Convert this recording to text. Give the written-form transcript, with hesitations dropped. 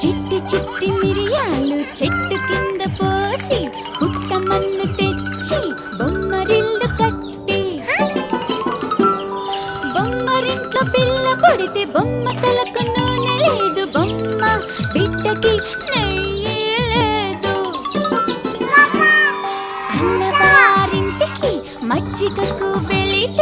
చిట్టి చిట్టి మిరియాలు చెట్టు కింద పోసి పుట్టమన్ను తెచ్చి బొమ్మరిల్లు కట్టి బొమ్మరింట్లో పిల్ల పుడితే బొమ్మ తలకు నూనె లేదు, బొమ్మ బిడ్డకి నెయ్యి లేదు. అన్నవారింటికి మజ్జిగకు వెళితే